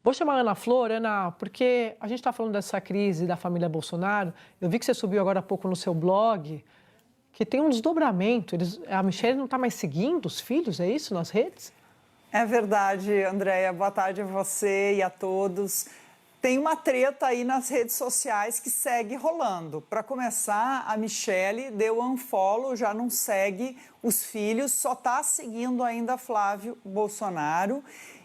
Vou chamar a Ana Flor, Ana, porque a gente está falando dessa crise da família Bolsonaro. Eu vi que você subiu agora há pouco no seu blog que tem um desdobramento. A Michelle não está mais seguindo os filhos, é isso, nas redes? É verdade, Andréia. Boa tarde a você e a todos. Tem uma treta aí nas redes sociais que segue rolando. Para começar, a Michelle deu unfollow, já não segue os filhos, só está seguindo ainda Flávio Bolsonaro.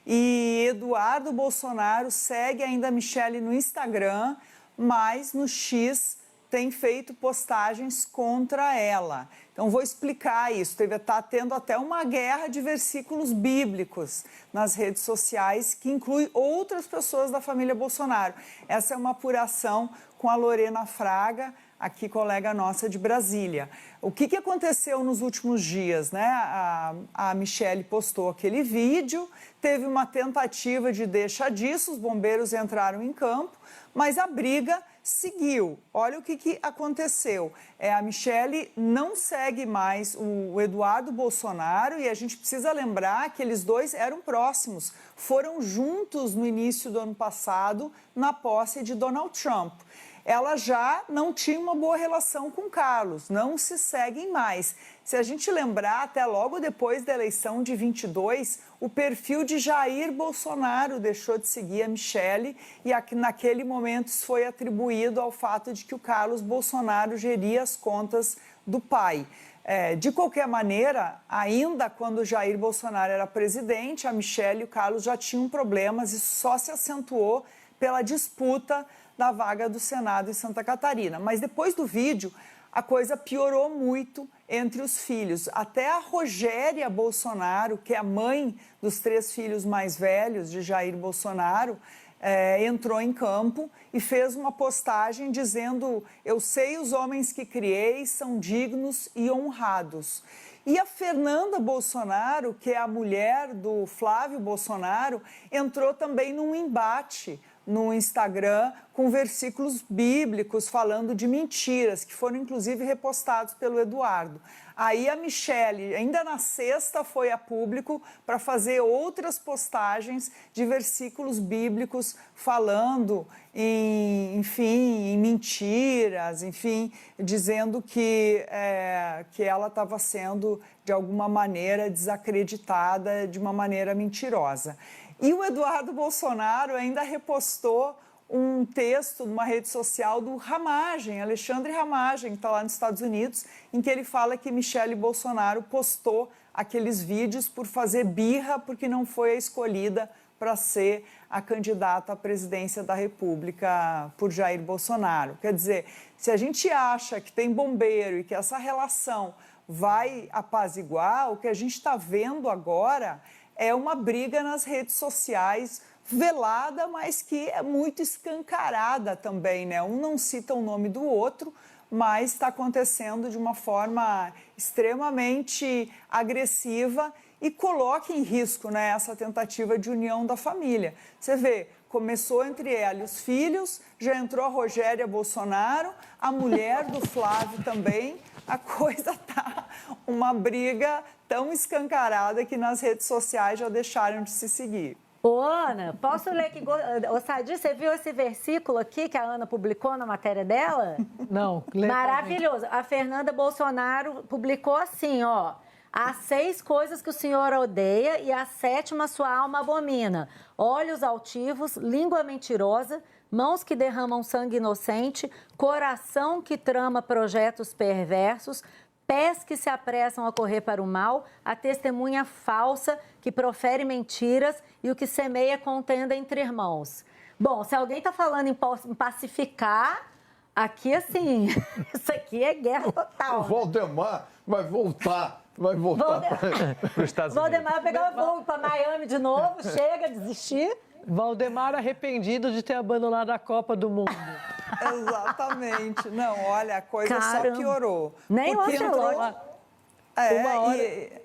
E Eduardo Bolsonaro segue ainda a Michelle no Instagram, mas no X tem feito postagens contra ela. Então, vou explicar isso. Está tendo até uma guerra de versículos bíblicos nas redes sociais, que inclui outras pessoas da família Bolsonaro. Essa é uma apuração com a Lorena Fraga, aqui colega nossa de Brasília. O que aconteceu nos últimos dias, né? A Michelle postou aquele vídeo, teve uma tentativa de deixar disso, os bombeiros entraram em campo, mas a briga seguiu. Olha o que aconteceu. A Michelle não segue mais o Eduardo Bolsonaro e a gente precisa lembrar que eles dois eram próximos. Foram juntos no início do ano passado na posse de Donald Trump. Ela já não tinha uma boa relação com Carlos, não se seguem mais. Se a gente lembrar, até logo depois da eleição de 22, o perfil de Jair Bolsonaro deixou de seguir a Michelle e naquele momento isso foi atribuído ao fato de que o Carlos Bolsonaro geria as contas do pai. De qualquer maneira, ainda quando Jair Bolsonaro era presidente, a Michelle e o Carlos já tinham problemas, isso só se acentuou pela disputa da vaga do Senado em Santa Catarina. Mas depois do vídeo, a coisa piorou muito entre os filhos. Até a Rogéria Bolsonaro, que é a mãe dos 3 filhos mais velhos de Jair Bolsonaro, entrou em campo e fez uma postagem dizendo: eu sei os homens que criei são dignos e honrados. E a Fernanda Bolsonaro, que é a mulher do Flávio Bolsonaro, entrou também num embate no Instagram com versículos bíblicos falando de mentiras, que foram inclusive repostados pelo Eduardo. Aí a Michelle, ainda na sexta, foi a público para fazer outras postagens de versículos bíblicos falando em mentiras, enfim, dizendo que ela estava sendo, de alguma maneira, desacreditada de uma maneira mentirosa. E o Eduardo Bolsonaro ainda repostou um texto numa rede social do Ramagem, Alexandre Ramagem, que está lá nos Estados Unidos, em que ele fala que Michelle Bolsonaro postou aqueles vídeos por fazer birra, porque não foi a escolhida para ser a candidata à presidência da República por Jair Bolsonaro. Quer dizer, se a gente acha que tem bombeiro e que essa relação vai apaziguar, o que a gente está vendo agora é uma briga nas redes sociais velada, mas que é muito escancarada também, né? Um não cita o nome do outro, mas está acontecendo de uma forma extremamente agressiva e coloca em risco, né, essa tentativa de união da família. Você vê, começou entre ela e os filhos, já entrou a Rogéria Bolsonaro, a mulher do Flávio também. A coisa tá uma briga tão escancarada que nas redes sociais já deixaram de se seguir. Ô, Ana, posso ler aqui? Ô, Sadi, você viu esse versículo aqui que a Ana publicou na matéria dela? Não. Lê. Maravilhoso. A Fernanda Bolsonaro publicou assim, ó: há 6 coisas que o Senhor odeia e a 7ª sua alma abomina: olhos altivos, língua mentirosa, mãos que derramam sangue inocente, coração que trama projetos perversos, pés que se apressam a correr para o mal, a testemunha falsa que profere mentiras e o que semeia contenda entre irmãos. Bom, se alguém está falando em pacificar, aqui assim, isso aqui é guerra total. O Valdemar vai voltar para os Estados Unidos. Valdemar vai pegar o voo para Miami de novo, chega, desistir. Valdemar arrependido de ter abandonado a Copa do Mundo. Exatamente. Não, olha, a coisa Caramba. só piorou. Nem o entrou... Uma hora...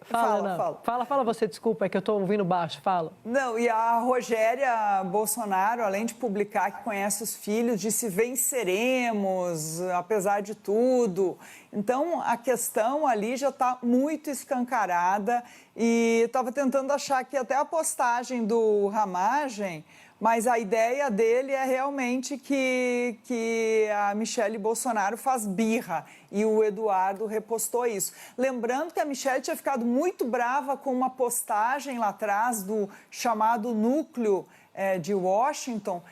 Fala. Você, desculpa, é que eu estou ouvindo baixo, fala. Não, e a Rogéria Bolsonaro, além de publicar que conhece os filhos, disse: venceremos, apesar de tudo. Então, a questão ali já está muito escancarada e estava tentando achar que até a postagem do Ramagem Mas a ideia dele é realmente que a Michele Bolsonaro faz birra, e o Eduardo repostou isso. Lembrando que a Michele tinha ficado muito brava com uma postagem lá atrás do chamado Núcleo de Washington,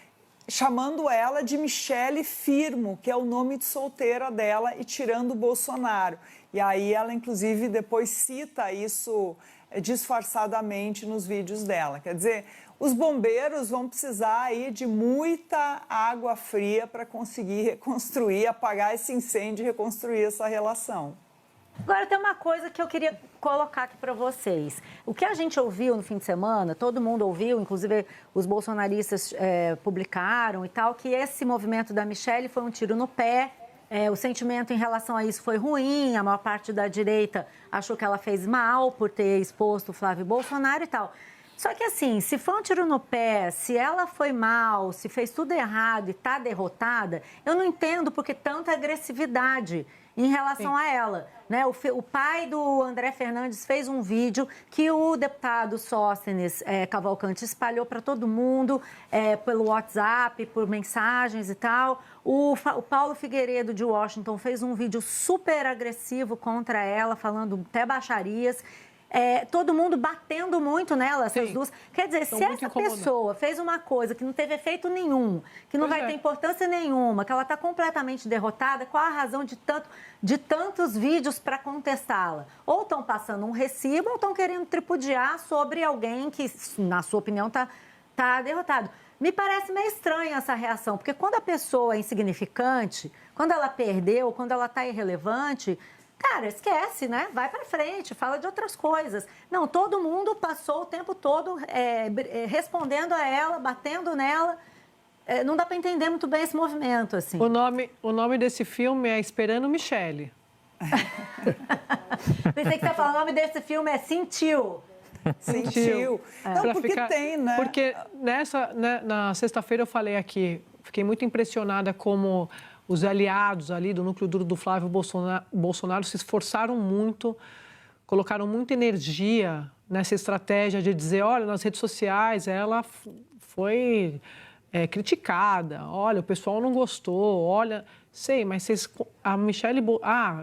chamando ela de Michele Firmo, que é o nome de solteira dela, e tirando o Bolsonaro. E aí ela, inclusive, depois cita isso disfarçadamente nos vídeos dela. Quer dizer, os bombeiros vão precisar aí de muita água fria para conseguir reconstruir, apagar esse incêndio e reconstruir essa relação. Agora, tem uma coisa que eu queria colocar aqui para vocês. O que a gente ouviu no fim de semana, todo mundo ouviu, inclusive os bolsonaristas publicaram e tal, que esse movimento da Michele foi um tiro no pé. O sentimento em relação a isso foi ruim, a maior parte da direita achou que ela fez mal por ter exposto o Flávio Bolsonaro e tal. Só que assim, se foi um tiro no pé, se ela foi mal, se fez tudo errado e está derrotada, eu não entendo por que tanta agressividade em relação a ela. Né? O pai do André Fernandes fez um vídeo que o deputado Sóstenes Cavalcante espalhou para todo mundo, pelo WhatsApp, por mensagens e tal. O Paulo Figueiredo, de Washington, fez um vídeo super agressivo contra ela, falando até baixarias. Todo mundo batendo muito nela, essas duas. Quer dizer, se essa pessoa fez uma coisa que não teve efeito nenhum, que não vai ter importância nenhuma, que ela está completamente derrotada, qual a razão de tantos vídeos para contestá-la? Ou estão passando um recibo ou estão querendo tripudiar sobre alguém que, na sua opinião, está derrotado. Me parece meio estranha essa reação, porque quando a pessoa é insignificante, quando ela perdeu, quando ela está irrelevante, cara, esquece, né? Vai para frente, fala de outras coisas. Não, todo mundo passou o tempo todo respondendo a ela, batendo nela. Não dá para entender muito bem esse movimento, assim. O nome desse filme é Esperando Michele. Pensei que você ia falar, o nome desse filme é Sentiu. Sentiu. Não, porque tem, né? Porque na sexta-feira eu falei aqui, fiquei muito impressionada como os aliados ali do núcleo duro do Flávio Bolsonaro se esforçaram muito, colocaram muita energia nessa estratégia de dizer, olha, nas redes sociais ela foi criticada, olha, o pessoal não gostou, olha, sei, mas a Michele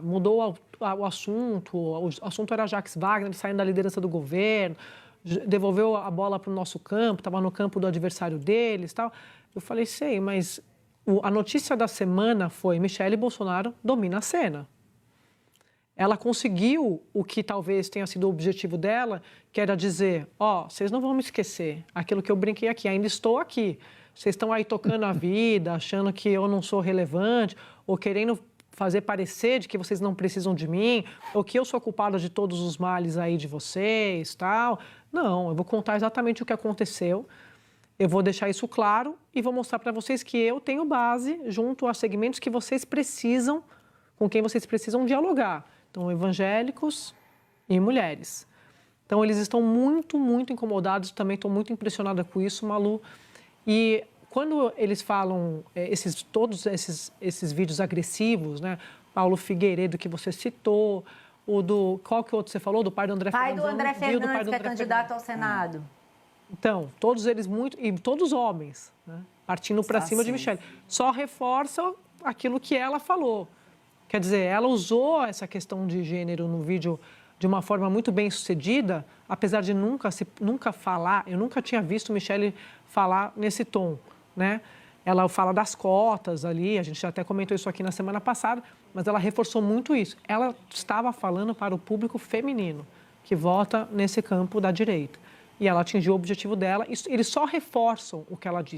mudou o assunto era Jacques Wagner saindo da liderança do governo, devolveu a bola para o nosso campo, estava no campo do adversário deles, tal. Eu falei, sei, mas a notícia da semana foi Michele Bolsonaro domina a cena. Ela conseguiu o que talvez tenha sido o objetivo dela, que era dizer, vocês não vão me esquecer, aquilo que eu brinquei aqui, ainda estou aqui. Vocês estão aí tocando a vida, achando que eu não sou relevante, ou querendo fazer parecer de que vocês não precisam de mim, ou que eu sou culpada de todos os males aí de vocês, tal. Não, eu vou contar exatamente o que aconteceu. Eu vou deixar isso claro e vou mostrar para vocês que eu tenho base junto a segmentos que vocês precisam, com quem vocês precisam dialogar. Então, evangélicos e mulheres. Então, eles estão muito, muito incomodados. Também estou muito impressionada com isso, Malu. E quando eles falam todos esses vídeos agressivos, né? Paulo Figueiredo, que você citou, qual que outro você falou? Do pai do André Fernandes. Pai do André Fernandes, que é candidato ao Senado. Então, todos eles e todos homens, né? Partindo para cima de Michele. Só reforça aquilo que ela falou. Quer dizer, ela usou essa questão de gênero no vídeo de uma forma muito bem sucedida, apesar de nunca falar, eu nunca tinha visto Michele falar nesse tom, né? Ela fala das cotas ali, a gente até comentou isso aqui na semana passada, mas ela reforçou muito isso. Ela estava falando para o público feminino, que vota nesse campo da direita. E ela atingiu o objetivo dela, eles só reforçam o que ela disse.